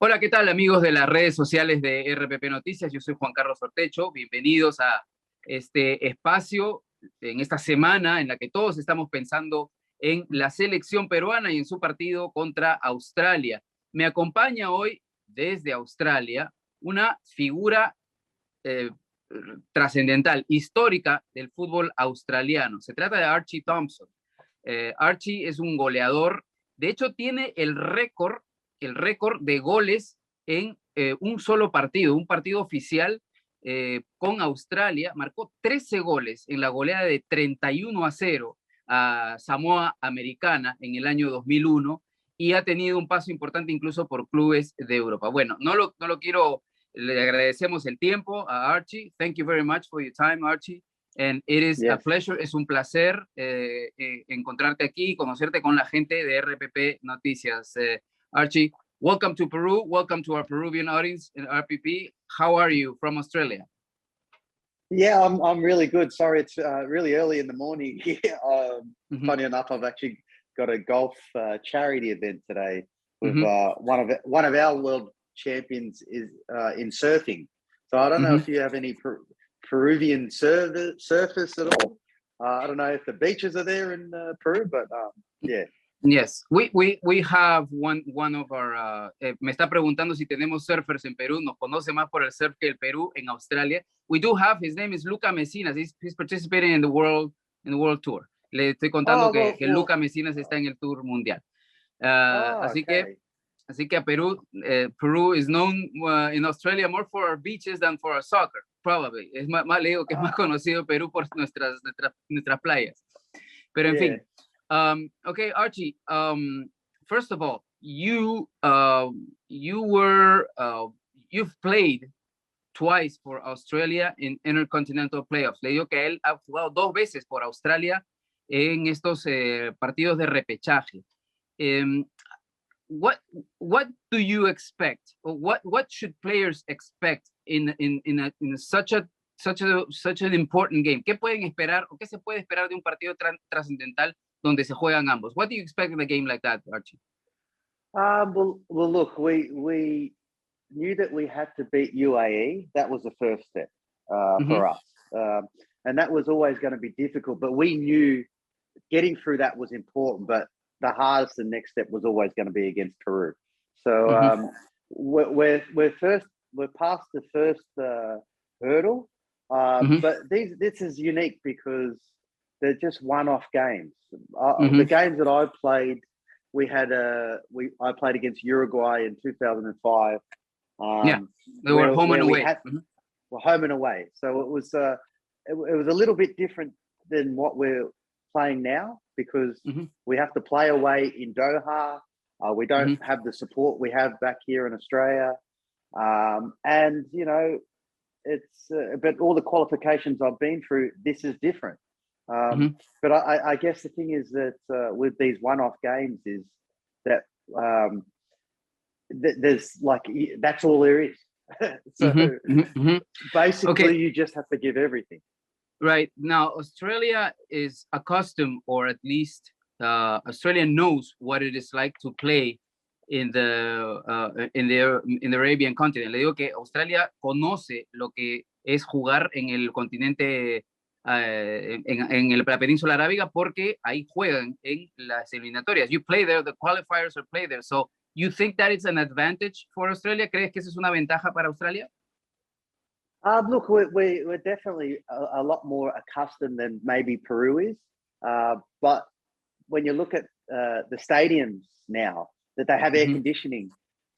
Hola, ¿qué tal amigos de las redes sociales de RPP Noticias? Yo soy Juan Carlos Ortecho. Bienvenidos a este espacio en esta semana en la que todos estamos pensando en la selección peruana y en su partido contra Australia. Me acompaña hoy desde Australia una figura eh, trascendental, histórica del fútbol australiano. Se trata de Archie Thompson. Archie es un goleador, de hecho tiene el récord de goles en un solo partido, un partido oficial con Australia. Marcó 13 goles en la goleada de 31-0 a Samoa Americana en el año 2001 y ha tenido un paso importante incluso por clubes de Europa. Bueno, no lo quiero, le agradecemos el tiempo a Archie. Thank you very much for your time, Archie. And it is a pleasure, es un placer encontrarte aquí y conocerte con la gente de RPP Noticias. Archie, welcome to Peru, welcome to our Peruvian audience in RPP. How are you from Australia? Yeah, I'm really good. Sorry, it's really early in the morning here. Funny enough, I've actually got a golf charity event today with one of our world champions is in surfing. So I don't know if you have any Peruvian surfers at all. I don't know if the beaches are there in Peru, but yeah. Yes, we have one of our. Me está preguntando si tenemos surfers en Perú. Nos conoce más por el surf que el Perú en Australia. We do have. His name is Luca Messinas. He's participating in the world tour. Le estoy contando que Luca Messinas está en el tour mundial. Así que a Perú, Peru is known in Australia more for our beaches than for our soccer, probably. Es más, le digo que es más conocido Perú por nuestras playas. Pero en fin. Okay, Archie. First of all, you've played twice for Australia in intercontinental playoffs. Le digo que él ha jugado 2 veces por Australia en estos partidos de repechaje. What do you expect, or what should players expect in such an important game? ¿Qué pueden esperar o qué se puede esperar de un partido trascendental donde se juegan ambos? What do you expect in a game like that, Archie? Well, look, we knew that we had to beat UAE. That was the first step for us, and that was always going to be difficult. But we knew getting through that was important. But the hardest and next step was always going to be against Peru. So we're past the first hurdle, but this is unique because they're just one-off games. The games that I played, I played against Uruguay in 2005. They were home and away. Well, home and away. So it was a little bit different than what we're playing now because we have to play away in Doha. We don't have the support we have back here in Australia, and you know, it's but all the qualifications I've been through, this is different. But I guess the thing is that with these one-off games is that there's like that's all there is. So basically, you just have to give everything. Right now, Australia is accustomed, or at least Australia knows what it is like to play in the Arabian continent. Le digo que Australia conoce lo que es jugar en el continente, en la península arábiga, porque ahí juegan en las eliminatorias. You play there, the qualifiers are play there. So you think that it's an advantage for Australia? ¿Crees que esa es una ventaja para Australia? Look, we're definitely a lot more accustomed than maybe Peru is. But when you look at the stadiums now, that they have air conditioning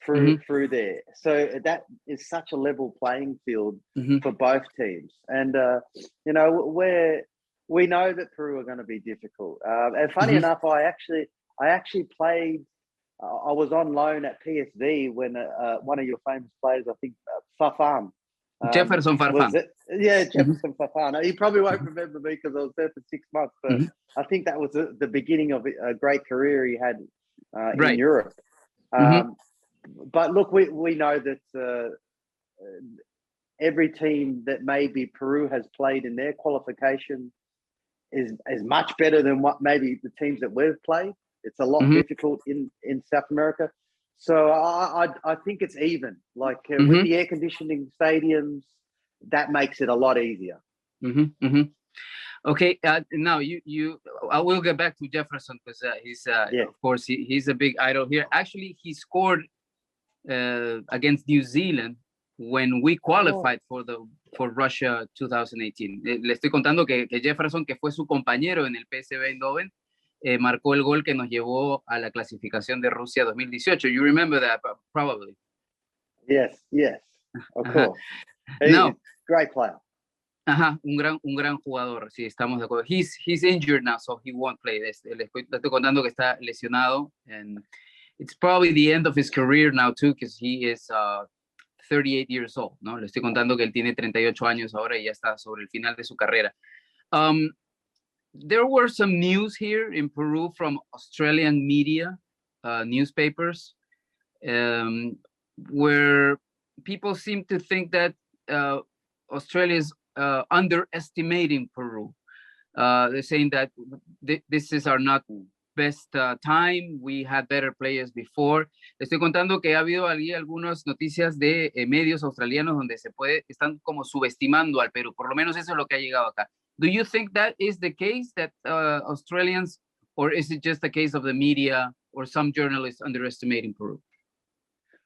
through there. So that is such a level playing field for both teams. And, you know, we know that Peru are going to be difficult. And funny enough, I actually played, I was on loan at PSV when one of your famous players, I think, Fafan. Jefferson Farfan. Jefferson Farfan. You probably won't remember me because I was there for 6 months, but I think that was the beginning of a great career he had in Europe. But look, we know that every team that maybe Peru has played in their qualification is much better than what maybe the teams that we've played. It's a lot difficult in South America. So I think it's even. Like with the air conditioning stadiums, that makes it a lot easier. Okay, now I will get back to Jefferson because he's of course he's a big idol here. Actually, he scored against New Zealand when we qualified for Russia 2018. Le estoy contando que Jefferson, que fue su compañero en el PSV Eindhoven, marcó el gol que nos llevó a la clasificación de Rusia 2018. You remember that probably? Yes, of course. No, great player. Un gran jugador, sí, estamos de acuerdo. He's injured now, so he won't play. Le estoy contando que está lesionado, and it's probably the end of his career now too, because he is 38 years old, ¿no? Le estoy contando que él tiene 38 años ahora y ya está sobre el final de su carrera. There were some news here in Peru from Australian media, newspapers, where people seem to think that Australia is underestimating Peru. They're saying that this is our not best time. We had better players before. Le estoy contando que ha habido algunas noticias de medios australianos donde están como subestimando al Perú. Por lo menos eso es lo que ha llegado acá. Do you think that is the case, that Australians, or is it just a case of the media or some journalists underestimating Peru?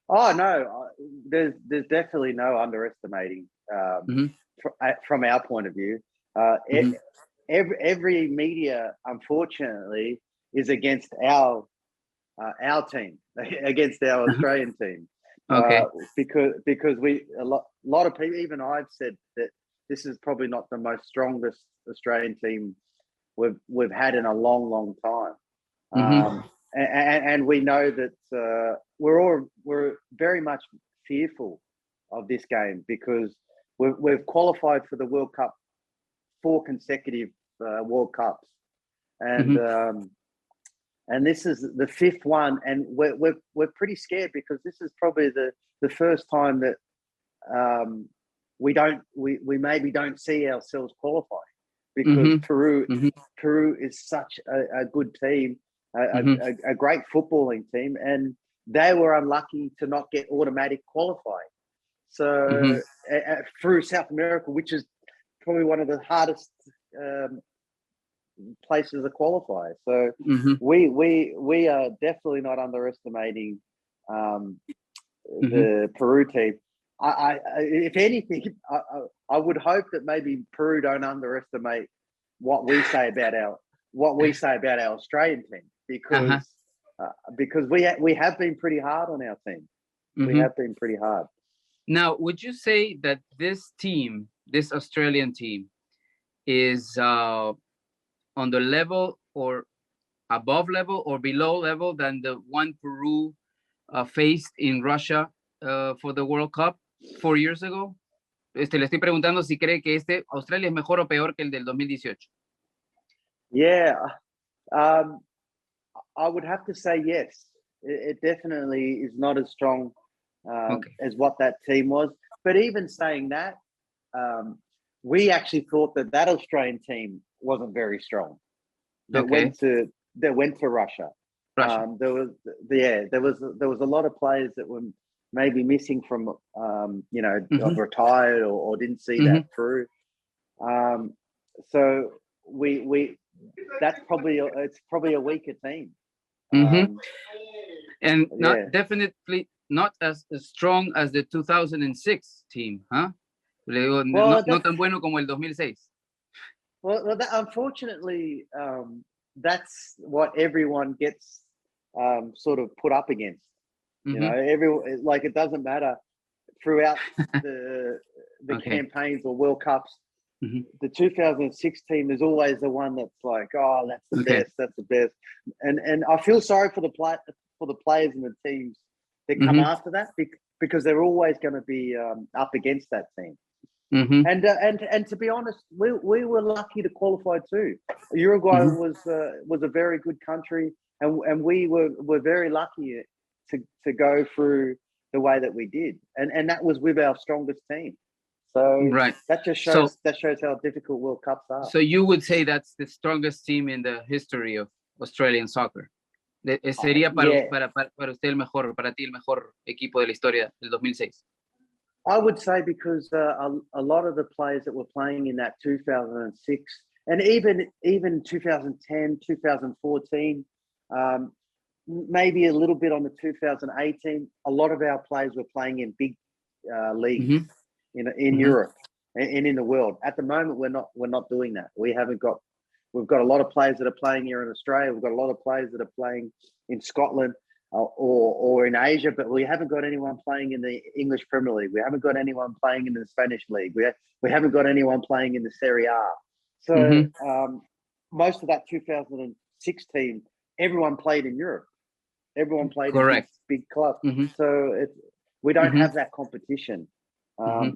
Oh no, there's definitely no underestimating from our point of view. Every media, unfortunately, is against our team, against our Australian team. Okay. Because a lot of people, even I've said that this is probably not the most strongest Australian team we've had in a long time. And we know that we're very much fearful of this game because we've qualified for the World Cup 4 consecutive World Cups, and this is the 5th one, and we're pretty scared because this is probably the first time that we maybe don't see ourselves qualifying because Peru is such a good team. A great footballing team, and they were unlucky to not get automatic qualifying. So through South America, which is probably one of the hardest places to qualify. So we are definitely not underestimating the Peru team. If anything, I would hope that maybe Peru don't underestimate what we say about our Australian team. Because we have been pretty hard on our team. We have been pretty hard. Now, would you say that this team, this Australian team, is on the level or above level or below level than the one Peru faced in Russia for the World Cup 4 years ago? Le estoy preguntando si cree que Australia es mejor o peor que el del 2018. Yeah. I would have to say yes. It definitely is not as strong as what that team was. But even saying that, we actually thought that Australian team wasn't very strong. That went to Russia. There was a lot of players that were maybe missing from retired or didn't see that through. So it's probably a weaker team. And definitely not as strong as the 2006 team, huh? Le digo, no tan bueno como el 2006. Well, unfortunately, that's what everyone gets sort of put up against. You know, it doesn't matter throughout the campaigns or World Cups. The 2006 team is always the one that's like, oh, that's the best, that's the best, and I feel sorry for the players and the teams that come after that because they're always going to be up against that team. And to be honest, we were lucky to qualify too. Uruguay was a very good country, and we were very lucky to go through the way that we did, and that was with our strongest team. So that just shows how difficult World Cups are. So you would say that's the strongest team in the history of Australian soccer? Sería Yeah. para usted el mejor, para ti el mejor equipo de la historia del 2006. I would say because a lot of the players that were playing in that 2006 and even 2010, 2014, maybe a little bit on the 2018, a lot of our players were playing in big leagues in Europe and in the world. At the moment, we're not doing that. We've got a lot of players that are playing here in Australia. We've got a lot of players that are playing in Scotland or in Asia, but we haven't got anyone playing in the English Premier League. We haven't got anyone playing in the Spanish League. We haven't got anyone playing in the Serie A. So most of that 2006 team, everyone played in Europe. Everyone played in big clubs. So we don't have that competition. But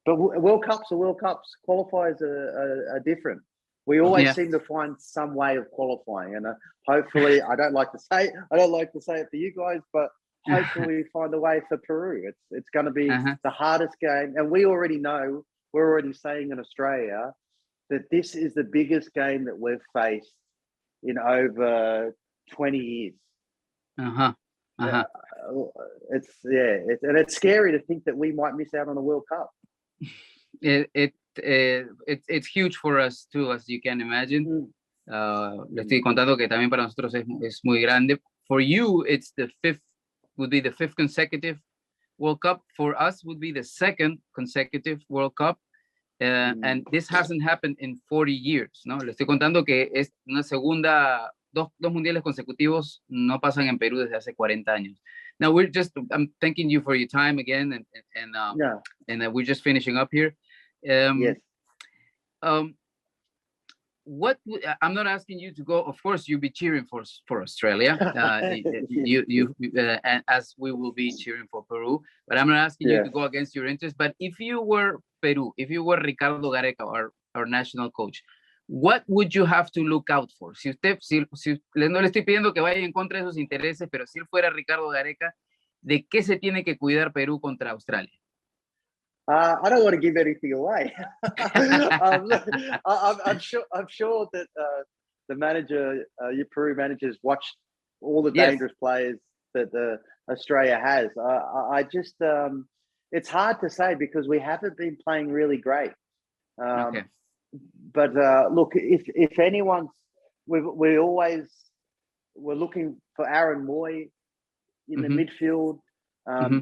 but World Cups are World Cups. Qualifiers are different. We always seem to find some way of qualifying, and hopefully, I don't like to say it for you guys, but hopefully we find a way for Peru. It's going to be the hardest game, and we already know. We're already saying in Australia that this is the biggest game that we've faced in over 20 years. It's scary to think that we might miss out on a World Cup. It's huge for us too, as you can imagine. Le estoy contando que también para nosotros es muy grande. For you, would be the fifth consecutive World Cup. For us, would be the second consecutive World Cup. And this hasn't happened in 40 years, ¿no? Le estoy contando que es una segunda, dos mundiales consecutivos no pasan en Perú desde hace 40 años. Now I'm thanking you for your time again, and we're just finishing up here. Yes. I'm not asking you to go. Of course, you'll be cheering for Australia. And as we will be cheering for Peru. But I'm not asking you to go against your interest. But if you were Peru, if you were Ricardo Gareca, our national coach, what would you have to look out for? Si no le estoy pidiendo que vaya en contra de sus intereses, pero si él fuera Ricardo Gareca, ¿de qué se tiene que cuidar Perú contra Australia? I don't want to give anything away. I'm sure that the manager, your Peru managers, watched all the dangerous players that Australia has. I just, it's hard to say because we haven't been playing really great. But look, if anyone's, we're looking for Aaron Moy in the midfield.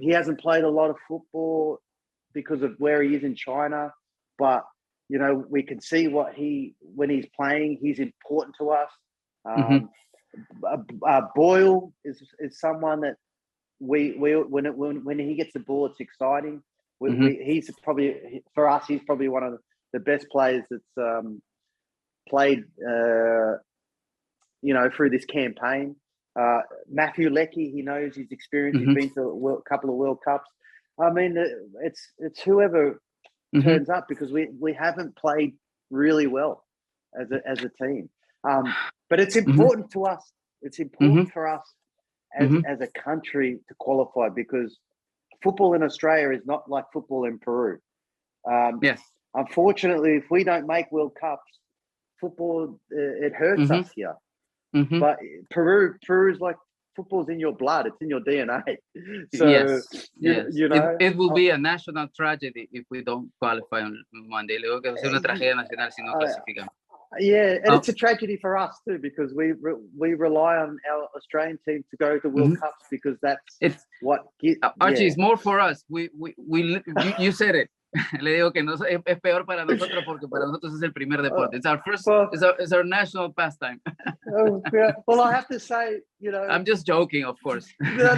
He hasn't played a lot of football because of where he is in China, but you know we can see when he's playing, he's important to us. Boyle is someone that when he gets the ball, it's exciting. He's probably for us. He's probably one of the best players that's played, through this campaign. Matthew Leckie, he knows his experience. He's been to a couple of World Cups. I mean, it's whoever turns up because we haven't played really well as a team. But it's important to us. It's important for us as a country to qualify because football in Australia is not like football in Peru. Unfortunately, if we don't make World Cups, football it hurts us here. But Peru is like football's in your blood; it's in your DNA. So you know, it will be a national tragedy if we don't qualify on Monday. Luego que va a ser una tragedia nacional si no clasificamos. Yeah, and it's a tragedy for us too because we rely on our Australian team to go to World Cups because that's what. Archie, it's more for us. You said it. Le digo que es peor para nosotros porque para nosotros es el primer deporte. It's our first. It's our national pastime. Well, I have to say, you know, I'm just joking, of course. No.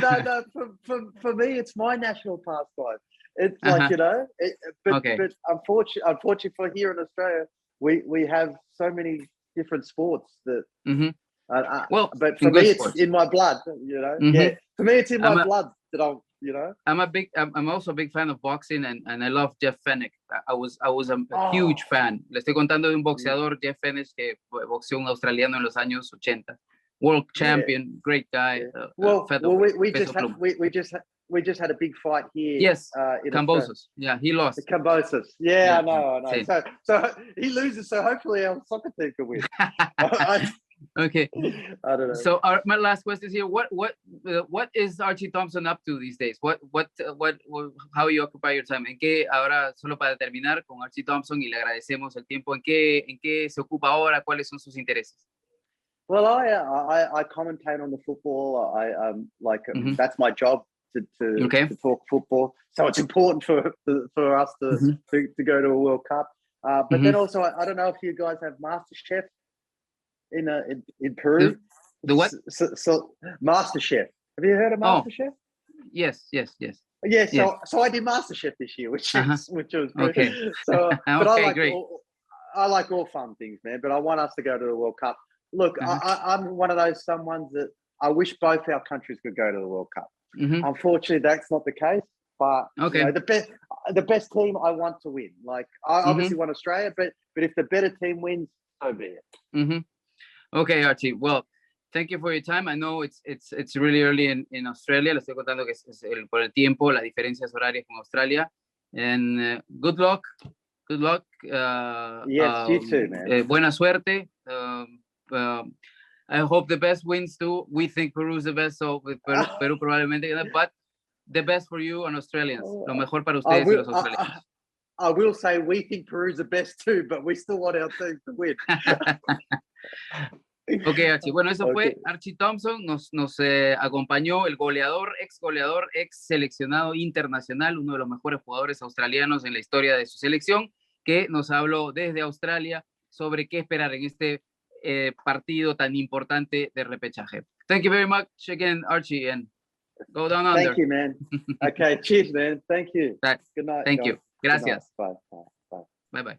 For me, it's my national pastime. It's like but unfortunately for here in Australia, we have so many different sports that. But for me, it's in my blood. You know, for me, it's in my blood that I'm. You know, I'm also a big fan of boxing and I love Jeff Fenech. I was a huge fan. Le estoy contando de un boxeador, Jeff Fenech, que boxeó un australiano en los años 80. World champion, great guy. We just had a big fight here. Yes, Cambosos. Yeah, he lost. Cambosos. Yeah, I know. So he loses. So hopefully our soccer team can win. Okay. I don't know. So my last question is here: what is Archie Thompson up to these days? How you occupy your time? ¿En qué ahora, solo para terminar con Archie Thompson, y le agradecemos el tiempo? ¿En qué se ocupa ahora? ¿Cuáles son sus intereses? Well, I commentate on the football. That's my job to talk football. So it's important for us to go to a World Cup. But then also, I don't know if you guys have MasterChef in Peru. The what? So MasterChef. Have you heard of MasterChef? Yes. Yeah. So I did MasterChef this year, which was good. Okay. So, but Okay, I like all fun things, man. But I want us to go to the World Cup. Look, I'm one of those someones that I wish both our countries could go to the World Cup. Unfortunately, that's not the case. But the best team I want to win. Like I obviously want Australia, but if the better team wins, so be it. Okay, Archie. Well, thank you for your time. I know it's really early in Australia. Le estoy contando que por el tiempo, las diferencias horarias con Australia. And good luck. Good luck. Yes, you too, man. Buena suerte. I hope the best wins too. We think Peru is the best, so Perú probablemente gana, but the best for you and Australians. Lo mejor para ustedes y los australianos. I will say we think Peru's the best too, but we still want our team to win. Ok, Archie. Bueno, eso fue Archie Thompson. Nos acompañó el ex goleador, ex seleccionado internacional, uno de los mejores jugadores australianos en la historia de su selección, que nos habló desde Australia sobre qué esperar en este partido tan importante de repechaje. Thank you very much again, Archie, and go down under. Thank you, man. Okay, cheers, man. Thank you. Right. Good night. Thank guys. you. Gracias. Bye. Bye-bye.